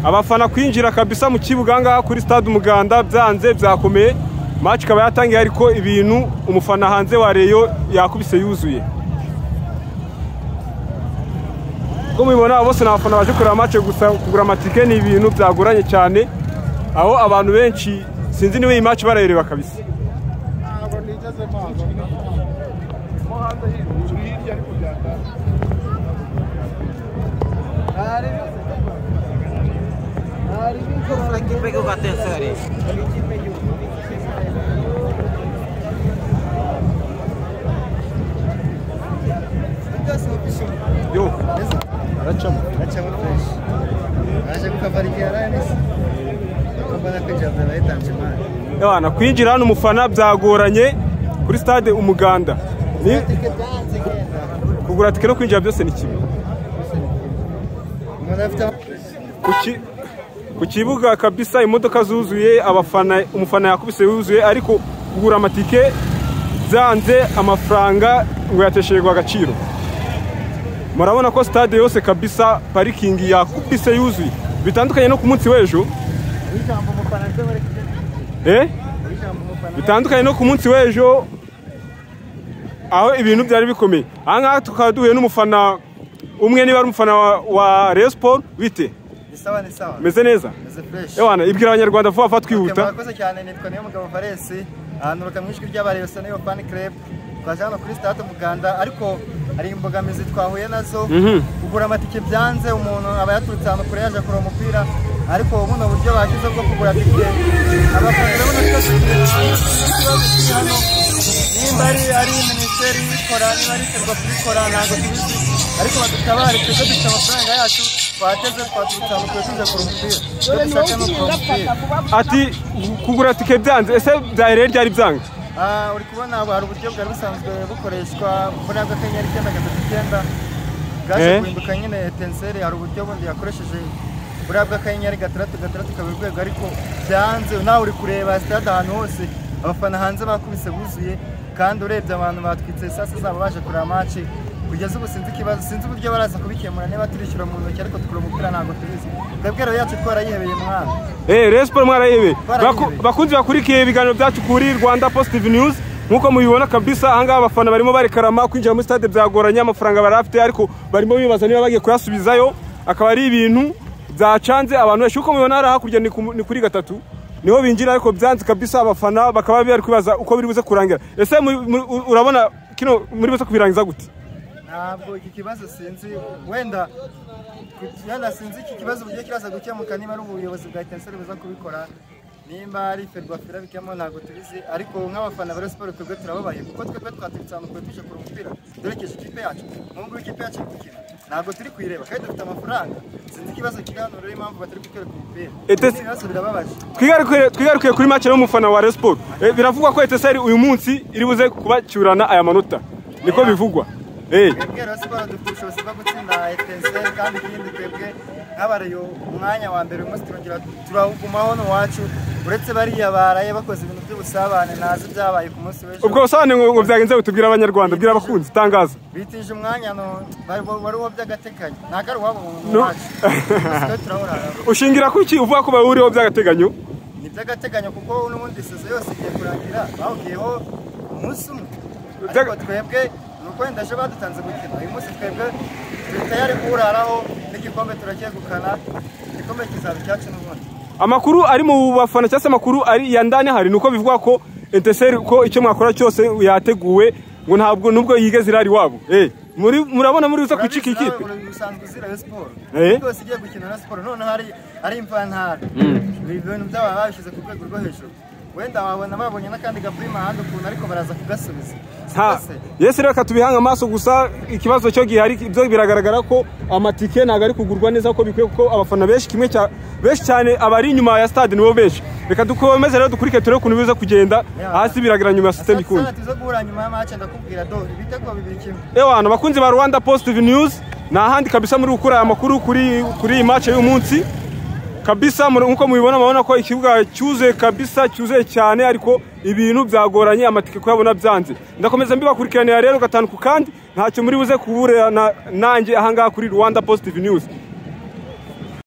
abafana kwinjira kabisa mu kibuga ngaha kuri stade Umuganda byanze byakomeye. Match kaba yatangiye ariko ibintu umufana hanze wa Rayon yakubise yuzuye. Ko mubibona bose n'abafana baje kureba match gusa kugura amatike ni ibintu byagoranye cyane. Aho abantu benshi sinzi niwe iyi match barayireba kabisa. Yo, aracamo fresh. Aje kukavarigera nese. Kabana kujya bayitanje mani. Yana kwinjira hano umufana byagoranye kuri stade Umuganda. Ni kugura tike no kwinjira byose ni kimwe. Ku kibuga kabisa imodoka zuzuye abafana umufana yakubise yuzuye ariko kugura amatike byanze amafaranga ngo yatesherwa agaciro. Murabona ko stade yose kabisa parking yakubise yuzuye bitandukanye no ku munsi w'ejo. Bitandukanye no ku munsi w'ejo aho ibintu byari bikomeye. Aha tukaduye n'umufana umwe niba ari umufana wa Rayon Sport bite? Sawa ni sawa. Meze neza? Meze fresh. Ewana ibwira abanyarwanda vuba vuba twihuta. Murakoze cyane nitwa niyo mugabo Valens. Ahantu mwishwi ry'abari yose niyo fan club. Twajana kuri stade Umuganda ariko ari imbogamizi twahuye nazo. Kugura amatike byanze umuntu aba yaturutse hano kure yaje kureba umupira ariko ubuno buryo bagize bwo kugura tike. Abafana babona twese hano. Nimba ari ministeri ikora niba ari serwa kubikora ntabwo tubizi ariko badutabare twese dufite amafaranga yacu twateze twaturutse hano kure tuje kureba umupira. Ati kugura tike byanze ese byahere ryari byange? Uri kubona hari uburyo bwari busanzwe bukoreshwa muri aka kanyenyeri 9 gaje guhinduka nyine Etincelle hari uburyo bundi yakoresheje muri aka kanyenyeri 6 kabiri rwego ariko byanze nawe uri kureba stade ahantu hose abafana hanze bakubise buzuye kandi urebye abantu batwitse sasa zabo baje kureba match kugeza ubu sinzi kibazo sinzi uburyo baraza kubikemura niba turishyura mu ntoki ariko tukura umupira ntabwo tubizi twebwe yacu twarayihebeye mwana Rayon Sport mwarayihebeye bakunzi bakurikiye ibiganiro byacu kuri Rwanda Positive News nkuko mubibona kabisa ahangaha abafana barimo barekarama kwinjira muri stade byagoranye amafaranga barafite ariko barimo bibaza niba bagiye kuyasubizayo akaba ari ibintu byacanze abantu benshi uko mubibona hari hakurya ni kuri 3 niho binjira ariko byanze kabisa abafana bakaba bari kwibaza uko biri buze kurangira ese urabona kino muri buze kubirangiza gute? Ntabwo iki kibazo sinzi wenda sinzi iki kibazo uburyo kiraza gukemuka niba ari ubuyobozi bwa Etincelle buza kubikora nimba ari Ferwafa bikemo ntabwo tubizi ariko nk'abafana ba Rayon Sport twebwe turababaye kuko twebwe twatubitse hano kure tuje kureba umupira durekeje ikipe yacu n'ubwo ikipe yacu gukina ntabwo turi kuyireba kandi dufite amafaranga sinzi ikibazo kiri hano rero impamvu batari kutwereka umupira ibibazo birababaje twigarukiye kuri match y'umufana wa Rayon Sport biravugwa ko Etincelle uyu munsi iri buze kubacyurana aya manota niko bivugwa. Twebwe Rayon Sport dufite ubushobozi bwo gutsinda Etincelle kandi ikindi twebwe nk'abarayo umwanya wa mbere umunsi turagumaho n'uwacu uretse bariya baraye bakoze ibintu by'ubusabane nazi byabaye ku munsi w'ejo ubwo busabane ngo byagenze bitubwira abanyarwanda bwira abakunzi tangaza bitije umwanya bari uwo by'agateganyo ntabwo ari uwabo mu wacu ushingira kuki uvuga ko bawuriho by'agateganyo? Ni by'agateganyo kuko n'ubundi sezo yose igiye kurangira bawugiyeho umunsi umwe ariko twebwe nuko wenda ejo badutanze gukina uyu munsi twebwe tayari kuraraho n'igikombe turacyegukana igikombe kizaba cyacu n'ubundi. Amakuru ari mu bafana cyase amakuru ari ya ndani hari nuko bivuga ko Etincelle ko icyo mwakora cyose yateguwe ngo ntabwo nubwo yigeze irari wabo murabona muri uza kwicika ikipe usanzwe uzira Rayon Sport rwose igiye gukina na Sport none hari imvantara ibintu byaba babishyize ku rwego rwo hejuru wenda wabona babonye n'akandi gaprima handi ukuntu ariko baraza kugasubiza. Yesi reka tubihanga amaso gusa ikibazo cyo gihari ibyo biragaragara ko amatike ntago ari kugurwa neza ko bikwiye kuko abafana benshi benshi cyane abari inyuma ya stade nibo benshi reka dukomeze rero dukurike turebe ukuntu biza kugenda hasi biragira nyuma ya system ikundi tuzo guhura nyuma ya match ndakubwira do ibitego bibiri kimwe. Ewana bakunzi ba Rwanda Positive News na handi kabisa muri gukura amakuru kuri match y'umunsi kabisa nkuko mubibona mabona ko ikibuga cyuze kabisa cyuze cyane ariko ibintu byagoranye amatike kuyabona byanze ndakomeza mbibakurikirana rero gatanu ku kandi ntacyo muri buze kuburana nanjye ahangaha kuri Rwanda Positive News.